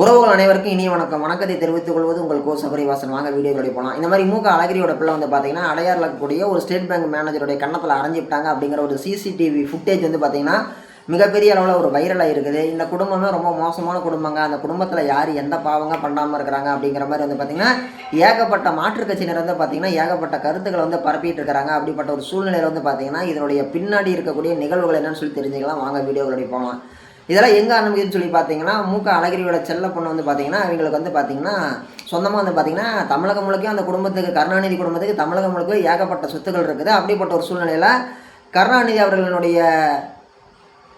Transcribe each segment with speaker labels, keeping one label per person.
Speaker 1: உறவுகள் அனைவருக்கும் இனிய வணக்கம். வணக்கத்தை தெரிவித்துக் கொள்வது உங்கள் கோ சபரிவாசன். வாங்க வீடியோக்களை போகலாம். இந்த மாதிரி மூக்க அழகிரியோட பிள்ளை வந்து பார்த்தீங்கன்னா அடையாறில் இருக்கக்கூடிய ஒரு ஸ்டேட் பேங்க் மேனேஜருடைய கன்னத்தில் அரைஞ்சிட்டாங்க அப்படிங்கிற ஒரு சிசிடிவி ஃபுட்டேஜ் வந்து பார்த்தீங்கன்னா மிகப்பெரிய அளவில் ஒரு வைரலாக இருக்குது. இந்த குடும்பமே ரொம்ப மோசமான குடும்பங்க. அந்த குடும்பத்தில் யார் எந்த பாவங்க பண்ணாமல் இருக்கிறாங்க அப்படிங்கிற மாதிரி வந்து பார்த்தீங்கன்னா ஏகப்பட்ட மாற்றுக் கட்சியினர் வந்து பார்த்தீங்கன்னா ஏகப்பட்ட கருத்துக்களை வந்து பரப்பிட்டு இருக்கிறாங்க. அப்படிப்பட்ட ஒரு சூழ்நிலையில் வந்து பார்த்தீங்கன்னா இதனுடைய பின்னாடி இருக்கக்கூடிய நிகழ்வுகள் என்னன்னு சொல்லி தெரிஞ்சுக்கலாம். வாங்க வீடியோக்களை போகலாம். இதெல்லாம் எங்கே ஆரம்பிக்குதுன்னு சொல்லி பார்த்தீங்கன்னா மூக்க அழகிரியோட செல்ல பொண்ணு வந்து பார்த்தீங்கன்னா அவங்களுக்கு வந்து பார்த்தீங்கன்னா சொந்தமாக வந்து பார்த்தீங்கன்னா தமிழகம் முழுக்க அந்த குடும்பத்துக்கு கருணாநிதி குடும்பத்துக்கு தமிழகம் முழுக்க ஏகப்பட்ட சொத்துக்கள் இருக்குது. அப்படிப்பட்ட ஒரு சூழ்நிலையில் கருணாநிதி அவர்களுடைய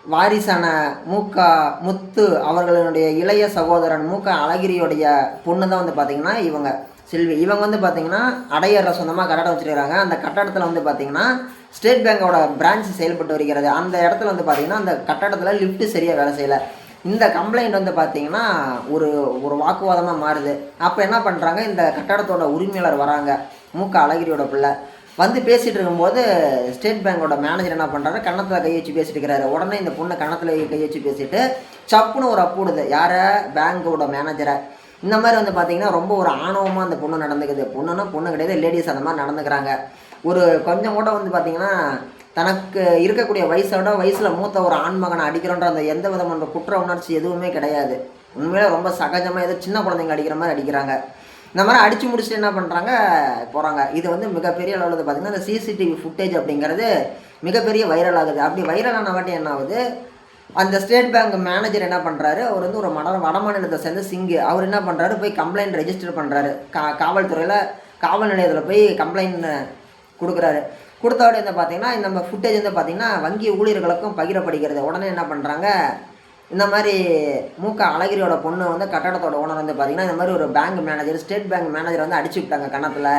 Speaker 1: வாரிசான மூக்க முத்து அவர்களுடைய இளைய சகோதரன் மூக்க அழகிரியோடைய பொண்ணு தான் வந்து பார்த்திங்கன்னா இவங்க செல்வி. இவங்க வந்து பார்த்திங்கன்னா அடையாறில் சொந்தமாக கட்டடம் வச்சுருக்கிறாங்க. அந்த கட்டடத்தில் வந்து பார்த்திங்கன்னா ஸ்டேட் பேங்கோட பிரான்ச் செயல்பட்டு வருகிறது. அந்த இடத்துல வந்து பார்த்திங்கன்னா அந்த கட்டடத்தில் லிஃப்ட்டு சரியாக வேலை செய்யலை. இந்த கம்ப்ளைண்ட் வந்து பார்த்திங்கன்னா ஒரு ஒரு வாக்குவாதமாக மாறுது. அப்போ என்ன பண்ணுறாங்க, இந்த கட்டடத்தோட உரிமையாளர் வராங்க, மூக்க அழகிரியோட பிள்ளை வந்து பேசிகிட்டு இருக்கும்போது ஸ்டேட் பேங்கோட மேனேஜர் என்ன பண்ணுறாரு, கன்னத்தில் கை வச்சு பேசிட்டு இருக்கிறாரு. உடனே இந்த பொண்ணை கன்னத்தில் கை வச்சு பேசிட்டு சப்புன்னு ஒரு அப்புடுது யாரை, பேங்கோட மேனேஜரை. இந்த மாதிரி வந்து பார்த்திங்கன்னா ரொம்ப ஒரு ஆணவமாக அந்த பொண்ணு நடந்துக்குது. பொண்ணுன்னா பொண்ணு கிடையாது, லேடிஸ் அந்த மாதிரி நடந்துக்கிறாங்க. ஒரு கொஞ்சம் கூட வந்து பார்த்திங்கன்னா தனக்கு இருக்கக்கூடிய வயசில் மூத்த ஒரு ஆண்மகனை அடிக்கிறோன்ற அந்த எந்த விதமான குற்ற உணர்ச்சி எதுவுமே கிடையாது. உண்மையிலே ரொம்ப சகஜமாக ஏதோ சின்ன குழந்தைங்க அடிக்கிற மாதிரி அடிக்கிறாங்க. இந்த மாதிரி அடித்து முடிச்சுட்டு என்ன பண்ணுறாங்க போகிறாங்க. இது வந்து மிகப்பெரிய அளவில் வந்து பார்த்திங்கன்னா இந்த சிசிடிவி ஃபுட்டேஜ் அப்படிங்கிறது மிகப்பெரிய வைரல் ஆகுது. அப்படி வைரலான வாட்டி என்ன ஆகுது, அந்த ஸ்டேட் பேங்க் மேனேஜர் என்ன பண்ணுறாரு, அவர் வந்து ஒரு வட மாநிலத்தை சேர்ந்த சிங்கு. அவர் என்ன பண்ணுறாரு, போய் கம்ப்ளைண்ட் ரெஜிஸ்டர் பண்ணுறாரு. காவல்துறையில் காவல் நிலையத்தில் போய் கம்ப்ளைண்ட் கொடுக்குறாரு. கொடுத்தோட வந்து பார்த்திங்கன்னா இந்த ஃபுட்டேஜ் வந்து பார்த்திங்கன்னா வங்கி ஊழியர்களுக்கும் பகிரப்படுகிறது. உடனே என்ன பண்ணுறாங்க, இந்த மாதிரி மூக்க அழகிரியோட பொண்ணு வந்து கட்டடத்தோட ஓனர் வந்து பார்த்திங்கன்னா இந்த மாதிரி ஒரு bank manager state bank manager வந்து அடிச்சு விட்டாங்க கன்னத்தில்.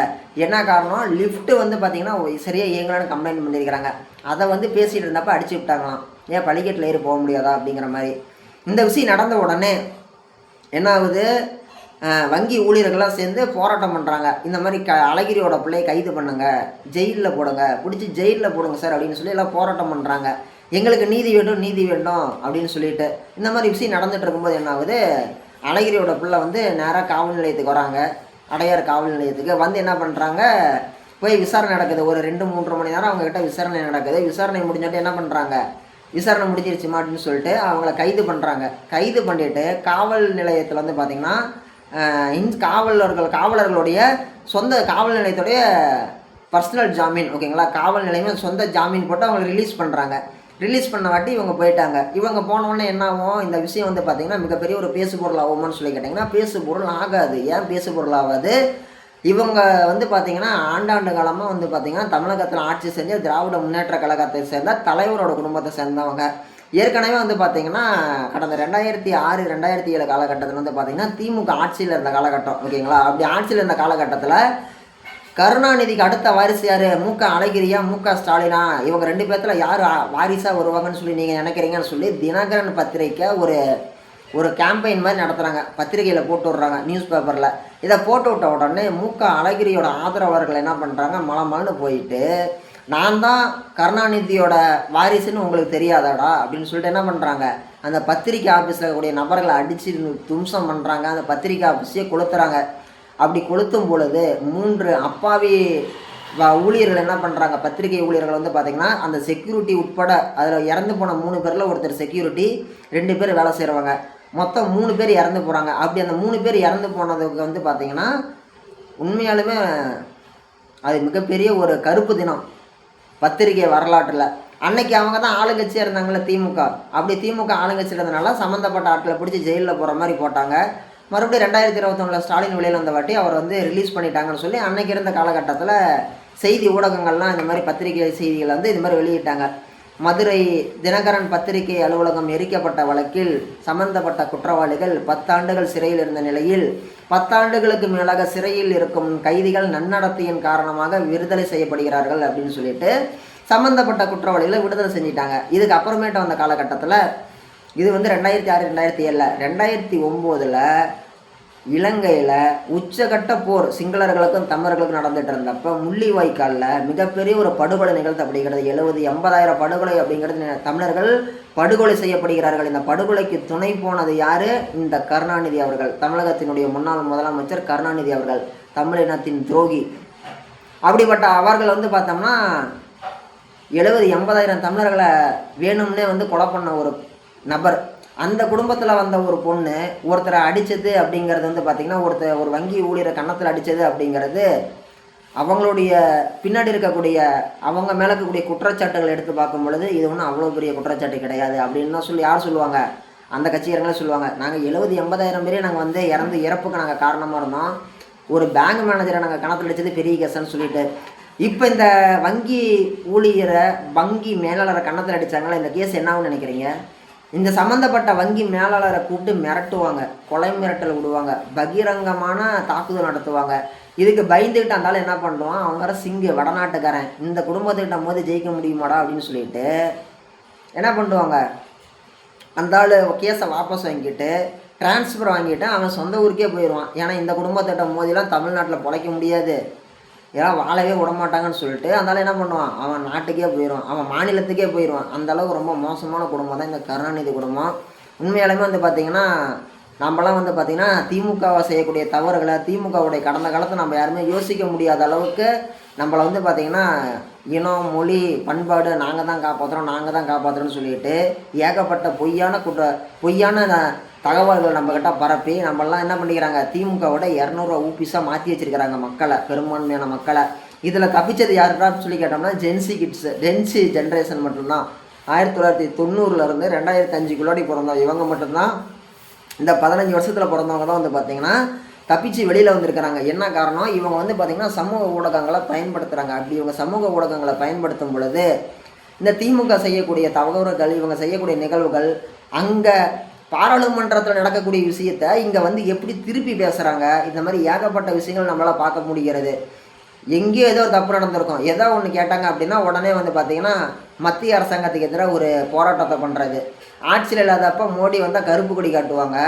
Speaker 1: என்ன காரணம், லிஃப்ட்டு வந்து பார்த்திங்கன்னா சரியாக இயங்கலான்னு கம்ப்ளைண்ட் பண்ணியிருக்கிறாங்க. அதை வந்து பேசிகிட்டு இருந்தப்போ அடிச்சு விட்டாங்களாம். ஏன் படிக்கட்டில் ஏறி போக முடியாதா அப்படிங்கிற மாதிரி. இந்த விஷயம் நடந்த உடனே என்ன ஆகுது, வங்கி ஊழியர்கள்லாம் சேர்ந்து போராட்டம் பண்ணுறாங்க. இந்த மாதிரி அழகிரியோட பிள்ளையை கைது பண்ணுங்க, ஜெயிலில் போடுங்க, பிடிச்சி ஜெயிலில் போடுங்க சார் அப்படின்னு சொல்லி எல்லாம் போராட்டம் பண்ணுறாங்க. எங்களுக்கு நீதி வேண்டும் நீதி வேண்டும் அப்படின்னு சொல்லிட்டு இந்த மாதிரி விஷயம் நடந்துகிட்டு இருக்கும்போது என்ன ஆகுது, அழகிரியோட பிள்ளை வந்து நேராக காவல் நிலையத்துக்கு வராங்க. அடையாறு காவல் நிலையத்துக்கு வந்து என்ன பண்ணுறாங்க, போய் விசாரணை நடக்குது. ஒரு 2-3 மணி நேரம் அவங்கக்கிட்ட விசாரணை நடக்குது. விசாரணை முடிஞ்சிட்டு என்ன பண்ணுறாங்க, விசாரணை முடிஞ்சிருச்சுமா அப்படின்னு சொல்லிட்டு அவங்கள கைது பண்ணுறாங்க. கைது பண்ணிவிட்டு காவல் நிலையத்தில் வந்து பார்த்திங்கன்னா காவலர்களுடைய சொந்த காவல் நிலையத்துடைய பர்சனல் ஜாமீன், ஓகேங்களா, காவல் நிலையமே சொந்த ஜாமீன் போட்டு அவங்களை ரிலீஸ் பண்ணுறாங்க. ரிலீஸ் பண்ண வாட்டி இவங்க போயிட்டாங்க. இவங்க போனோடனே என்ன ஆகும், இந்த விஷயம் வந்து பார்த்திங்கன்னா மிகப்பெரிய ஒரு பேசுபொருள் ஆகுமான்னு சொல்லி கேட்டிங்கன்னா பேசுபொருள் ஆகாது. ஏன் பேசுபொருள் ஆகாது, இவங்க வந்து பார்த்திங்கன்னா ஆண்டாண்டு காலமாக வந்து பார்த்திங்கன்னா தமிழகத்தில் ஆட்சி செஞ்ச திராவிட முன்னேற்ற கழகத்தை சேர்ந்த தலைவரோட குடும்பத்தை சேர்ந்தவங்க. ஏற்கனவே வந்து பார்த்திங்கன்னா கடந்த 2006, 2007 காலகட்டத்தில் வந்து பார்த்திங்கன்னா திமுக ஆட்சியில் இருந்த காலகட்டம், ஓகேங்களா. அப்படி ஆட்சியில் இருந்த காலகட்டத்தில் கருணாநிதிக்கு அடுத்த வாரிசு யார், மூக்க அழகிரியா மூக்க ஸ்டாலினா, இவங்க 2 பேர்த்தில் யார் வாரிசாக வருவாங்கன்னு சொல்லி நீங்கள் நினைக்கிறீங்கன்னு சொல்லி தினகரன் பத்திரிக்கை ஒரு கேம்பெயின் மாதிரி நடத்துகிறாங்க. பத்திரிகையில் போட்டு விட்றாங்க, நியூஸ் பேப்பரில். இதை போட்டு விட்ட உடனே மூக்க அழகிரியோட ஆதரவாளர்கள் என்ன பண்ணுறாங்க, மலமல்னு போயிட்டு நான் தான் கருணாநிதியோட வாரிசுன்னு உங்களுக்கு தெரியாதாடா அப்படின்னு சொல்லிட்டு என்ன பண்ணுறாங்க, அந்த பத்திரிக்கை ஆஃபீஸில் இருக்கக்கூடிய நபர்களை அடித்து தும்சம் பண்ணுறாங்க. அந்த பத்திரிக்கை ஆஃபீஸையே கொளுத்துறாங்க. அப்படி கொளுத்தும் பொழுது 3 அப்பாவி ஊழியர்கள் என்ன பண்ணுறாங்க, பத்திரிகை ஊழியர்கள் வந்து பார்த்திங்கன்னா அந்த செக்யூரிட்டி உட்பட அதில் இறந்து போன 3 பேரில் ஒருத்தர் செக்யூரிட்டி, 2 பேர் வேலை செய்கிறவங்க, மொத்தம் 3 பேர் இறந்து போகிறாங்க. அப்படி அந்த 3 பேர் இறந்து போனதுக்கு வந்து பார்த்திங்கன்னா உண்மையாலுமே அது மிகப்பெரிய ஒரு கருப்பு தினம் பத்திரிகை வரலாற்றில். அன்னைக்கு அவங்க தான் ஆளுங்கட்சியாக இருந்தாங்களே திமுக. அப்படி திமுக ஆளுங்கட்சியில் இருந்தனால சம்மந்தப்பட்ட ஆட்களை பிடிச்சி ஜெயிலில் போகிற மாதிரி போட்டாங்க. மறுபடியும் 2021 ஸ்டாலின் வெளியில் வந்த வாட்டி அவர் வந்து ரிலீஸ் பண்ணிட்டாங்கன்னு சொல்லி அன்னைக்கு இருந்த காலகட்டத்தில் செய்தி ஊடகங்கள்லாம் இந்த மாதிரி பத்திரிகை செய்திகளை வந்து இது மாதிரி வெளியிட்டாங்க. மதுரை தினகரன் பத்திரிகை அலுவலகம் எரிக்கப்பட்ட வழக்கில் சம்பந்தப்பட்ட குற்றவாளிகள் 10 ஆண்டுகள் சிறையில் இருந்த நிலையில் 10 ஆண்டுகளுக்கு மேலாக சிறையில் இருக்கும் கைதிகள் நன்னடத்தையின் காரணமாக விடுதலை செய்யப்படுகிறார்கள் அப்படின்னு சொல்லிட்டு சம்மந்தப்பட்ட குற்றவாளிகளை விடுதலை செஞ்சிட்டாங்க. இதுக்கு அப்புறமேட்டு வந்த காலகட்டத்தில் இது வந்து 2006, 2007, 2009 இலங்கையில் உச்சகட்ட போர் சிங்களர்களுக்கும் தமிழர்களுக்கும் நடந்துகிட்டு இருந்தப்போ முள்ளிவாய்க்காலில் மிகப்பெரிய ஒரு படுகொலை நிகழ்த்து அப்படிங்கிறது 70-80 படுகொலை அப்படிங்கிறது தமிழர்கள் படுகொலை செய்யப்படுகிறார்கள். இந்த படுகொலைக்கு துணை போனது யார்? இந்த கருணாநிதி அவர்கள், தமிழகத்தினுடைய முன்னாள் முதலமைச்சர் கருணாநிதி அவர்கள், தமிழினத்தின் துரோகி. அப்படிப்பட்ட அவர்கள் வந்து பார்த்தோம்னா 70-80 தமிழர்களை வேணும்னே வந்து கொலை பண்ண ஒரு நபர். அந்த குடும்பத்தில் வந்த ஒரு பொண்ணு ஒருத்தரை அடித்தது அப்படிங்கிறது வந்து பார்த்திங்கன்னா ஒரு வங்கி ஊழியரை கன்னத்தில் அடித்தது அப்படிங்கிறது அவங்களுடைய பின்னாடி இருக்கக்கூடிய அவங்க மேலே இருக்கக்கூடிய குற்றச்சாட்டுகள் எடுத்து பார்க்கும் பொழுது இது ஒன்றும் அவ்வளோ பெரிய குற்றச்சாட்டு கிடையாது அப்படின்னு தான் யார் சொல்லுவாங்க? அந்த கட்சிக்காரங்களே சொல்லுவாங்க. நாங்கள் 70-80 பேரே நாங்கள் வந்து இறப்புக்கு நாங்கள் காரணமாக இருந்தோம், ஒரு பேங்க் மேனேஜரை நாங்கள் கணத்தில் அடித்தது பெரிய கேஸ்ன்னு சொல்லிட்டு. இப்போ இந்த வங்கி ஊழியரை வங்கி மேலாளரை கன்னத்தில் அடித்தாங்களா, இந்த கேஸ் என்ன ஆகும்னு நினைக்கிறீங்க? இந்த சம்மந்தப்பட்ட வங்கி மேலாளரை கூப்பிட்டு மிரட்டுவாங்க, கொலை மிரட்டல் விடுவாங்க, பகிரங்கமான தாக்குதல் நடத்துவாங்க. இதுக்கு பயந்துக்கிட்டு அந்தாலும் என்ன பண்ணுவான், அவங்க வர சிங்கு வடநாட்டுக்காரன், இந்த குடும்பத்துக்கிட்ட போது ஜெயிக்க முடியுமாடா அப்படின்னு சொல்லிட்டு என்ன பண்ணுவாங்க, அந்த ஆள் கேஸை வாபஸ் வாங்கிட்டு டிரான்ஸ்ஃபர் வாங்கிட்டு அவன் சொந்த ஊருக்கே போயிடுவான். ஏன்னா இந்த குடும்பத்திட்ட மோதிலாம் தமிழ்நாட்டில் பிழைக்க முடியாது, ஏன்னா வாழவே விடமாட்டாங்கன்னு சொல்லிட்டு அதனால் என்ன பண்ணுவான், அவன் நாட்டுக்கே போயிடுவான், அவன் மாநிலத்துக்கே போயிடுவான். அந்தளவுக்கு ரொம்ப மோசமான குடும்பம் தான் இந்த கருணாநிதி குடும்பம். உண்மையாலுமே வந்து பார்த்திங்கன்னா நம்மளாம் வந்து பார்த்திங்கன்னா திமுகவை செய்யக்கூடிய தவறுகளை, திமுகவுடைய கடந்த காலத்தை நம்ம யாருமே யோசிக்க முடியாத அளவுக்கு நம்மளை வந்து பார்த்திங்கன்னா இனம், மொழி, பண்பாடு நாங்கள் தான் காப்பாற்றுறோம்னு சொல்லிட்டு ஏகப்பட்ட பொய்யான தகவல்கள் நம்மக்கிட்ட பரப்பி நம்மளாம் என்ன பண்ணிக்கிறாங்க, திமுகவோட 200 ஊபிஸாக மாற்றி வச்சுருக்கிறாங்க மக்களை, பெரும்பான்மையான மக்களை. இதில் தப்பிச்சது யாருன்னு சொல்லி கேட்டோம்னா ஜென்சி ஜென்ரேஷன் மட்டும்தான். 1990 2005 பிறந்தவங்க இவங்க மட்டும்தான். இந்த 15 வருஷத்தில் பிறந்தவங்க தான் வந்து பார்த்திங்கன்னா தப்பிச்சு வெளியில் வந்திருக்கிறாங்க. என்ன காரணம், இவங்க வந்து பார்த்திங்கன்னா சமூக ஊடகங்களை பயன்படுத்துகிறாங்க. அப்படி இவங்க சமூக ஊடகங்களை பயன்படுத்தும் பொழுது இந்த திமுக செய்யக்கூடிய தவறுகள், இவங்க செய்யக்கூடிய நிகழ்வுகள், அங்கே பாராளுமன்றத்தில் நடக்கக்கூடிய விஷயத்தை இங்கே வந்து எப்படி திருப்பி பேசுகிறாங்க, இந்த மாதிரி ஏகப்பட்ட விஷயங்கள் நம்மளால் பார்க்க முடிகிறது. எங்கேயோ ஏதோ ஒரு தப்பு நடந்திருக்கும், ஏதோ ஒன்று கேட்டாங்க அப்படின்னா உடனே வந்து பார்த்திங்கன்னா மத்திய அரசாங்கத்துக்கு எதிராக ஒரு போராட்டத்தை பண்ணுறது. ஆட்சியில் இல்லாதப்போ மோடி வந்தால் கருப்பு கொடி காட்டுவாங்க,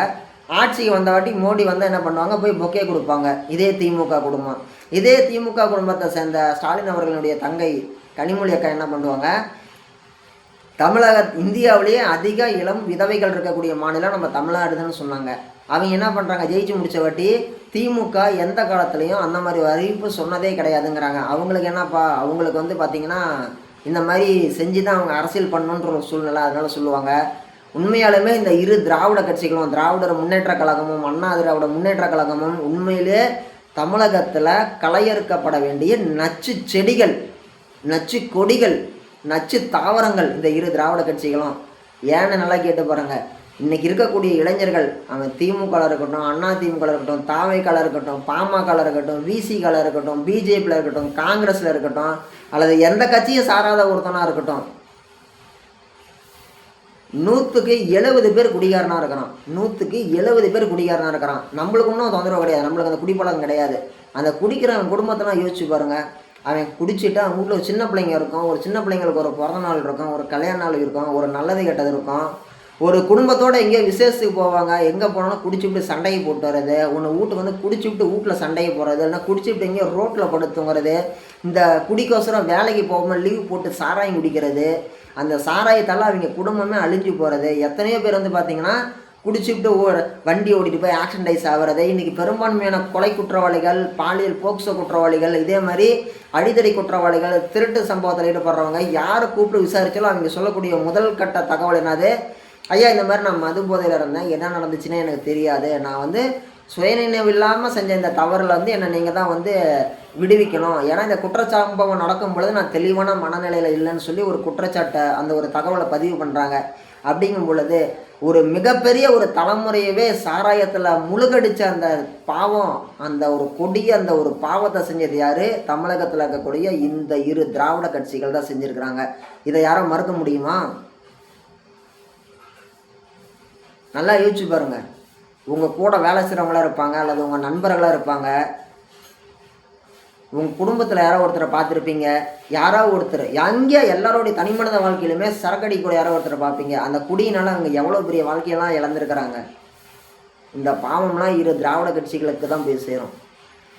Speaker 1: ஆட்சிக்கு வந்த வாட்டி மோடி வந்தால் என்ன பண்ணுவாங்க, போய் பொக்கே கொடுப்பாங்க. இதே திமுக குடும்பம், இதே திமுக குடும்பத்தை சேர்ந்த ஸ்டாலின் அவர்களுடைய தங்கை கனிமொழி அக்கா என்ன பண்ணுவாங்க, இந்தியாவிலேயே அதிக இளம் விதவைகள் இருக்கக்கூடிய மாநிலம் நம்ம தமிழ்நாடுன்னு சொன்னாங்க. அவங்க என்ன பண்ணுறாங்க, ஜெயிச்சு முடிச்ச வாட்டி திமுக எந்த காலத்துலேயும் அந்த மாதிரி அறிவிப்பு சொன்னதே கிடையாதுங்கிறாங்க. அவங்களுக்கு என்னப்பா, அவங்களுக்கு வந்து பார்த்திங்கன்னா இந்த மாதிரி செஞ்சு தான் அவங்க அரசியல் பண்ணணுன்ற ஒரு சூழ்நிலை, அதனால் சொல்லுவாங்க. உண்மையாலுமே இந்த இரு திராவிட கட்சிகளும், திராவிடர் முன்னேற்ற கழகமும் அண்ணா திராவிட முன்னேற்ற கழகமும் உண்மையிலே தமிழகத்தில் களையறுக்கப்பட வேண்டிய நச்சு செடிகள், நச்சு கொடிகள், நச்சு தாவரங்கள் இந்த இரு திராவிட கட்சிகளும். ஏன்னு நல்லா கேட்டு பாருங்கள். இன்றைக்கி இருக்கக்கூடிய இளைஞர்கள், அவன் திமுகவில் இருக்கட்டும், அண்ணா திமுகவில் இருக்கட்டும், தாவேக்கால இருக்கட்டும், பாமகவில் இருக்கட்டும், விசிகால இருக்கட்டும், பிஜேபியில் இருக்கட்டும், காங்கிரஸில் இருக்கட்டும், அல்லது எந்த கட்சியும் சாராத ஒருத்தனாக இருக்கட்டும், 100க்கு 70 பேர் குடிகாரனாக இருக்கிறான். 100க்கு 70 பேர் குடிகாரனாக இருக்கிறான். நம்மளுக்கு ஒன்றும் தொந்தரவு கிடையாது, நம்மளுக்கு அந்த குடிப்பழக்கம் கிடையாது. அந்த குடிக்கிறவன் குடும்பத்தெல்லாம் யோசிச்சு பாருங்கள். அவன் குடிச்சிட்டு அவங்க வீட்டில் ஒரு சின்ன பிள்ளைங்க இருக்கும், ஒரு சின்ன பிள்ளைங்களுக்கு ஒரு பிறந்த நாள் இருக்கும், ஒரு கல்யாண நாள் இருக்கும், ஒரு நல்லது கெட்டது இருக்கும், ஒரு குடும்பத்தோடு எங்கேயோ விசேஷத்துக்கு போவாங்க. எங்கே போனாலும் குடிச்சுவிட்டு சண்டையை போட்டு வர்றது, ஒன்று வீட்டுக்கு வந்து குடிச்சுவிட்டு வீட்டில் சண்டையை போடுறது, இல்லைன்னா குடிச்சுவிட்டு எங்கேயோ ரோட்டில் படுத்துங்கிறது, இந்த குடிக்கோசரம் வேலைக்கு போகாமல் லீவ் போட்டு சாராயம் குடிக்கிறது, அந்த சாராயத்தால் அவங்க குடும்பமே அழிஞ்சு போகிறது. எத்தனையோ பேர் வந்து பார்த்திங்கன்னா குடிச்சுவிட்டு வண்டி ஓடிட்டு போய் ஆக்சிடென்டைஸ் ஆகிறது. இன்றைக்கி பெரும்பான்மையான கொலை குற்றவாளிகள், பாலியல் போக்சோ குற்றவாளிகள், இதே மாதிரி அடிதடி குற்றவாளிகள், திருட்டு சம்பவத்தில் ஈடுபடுறவங்க யாரை கூப்பிட்டு விசாரித்தாலும் அவங்க சொல்லக்கூடிய முதல் கட்ட தகவல் என்னது, ஐயா இந்த மாதிரி நான் மது போதையில் இருந்தேன், என்ன நடந்துச்சுன்னே எனக்கு தெரியாது, நான் வந்து சுயநினைவு இல்லாமல் செஞ்ச இந்த தவறில் வந்து என்னை நீங்கள் தான் வந்து விடுவிக்கணும், ஏன்னா இந்த குற்றச்சம்பவம் நடக்கும் பொழுது நான் தெளிவான மனநிலையில் இல்லைன்னு சொல்லி ஒரு குற்றச்சாட்டை, அந்த ஒரு தகவலை பதிவு பண்ணுறாங்க. அப்படிங்கும் பொழுது ஒரு மிகப்பெரிய ஒரு தலைமுறையவே சாராயத்தில் முழுகடித்த அந்த பாவம், அந்த ஒரு கொடிய அந்த ஒரு பாவத்தை செஞ்சது யார், தமிழகத்தில் இருக்கக்கூடிய இந்த இரு திராவிட கட்சிகள் தான் செஞ்சுருக்கிறாங்க. இதை யாரும் மறுக்க முடியுமா? நல்லா யோசிச்சு பாருங்கள். உங்கள் கூட வேலை செய்கிறவங்களாக இருப்பாங்க, அல்லது உங்கள் நண்பர்களாக இருப்பாங்க, உங்கள் குடும்பத்தில் யாரோ ஒருத்தரை பார்த்துருப்பீங்க, யாரோ ஒருத்தர் அங்கே எல்லாரோடைய தனிமனித வாழ்க்கையிலுமே சரக்கடி கூட யாரோ ஒருத்தரை பார்ப்பீங்க. அந்த குடியினால் அவங்க எவ்வளோ பெரிய வாழ்க்கையெல்லாம் இழந்திருக்கிறாங்க. இந்த பாவம்லாம் இரு திராவிட கட்சிகளுக்கு தான் போய் சேரும்.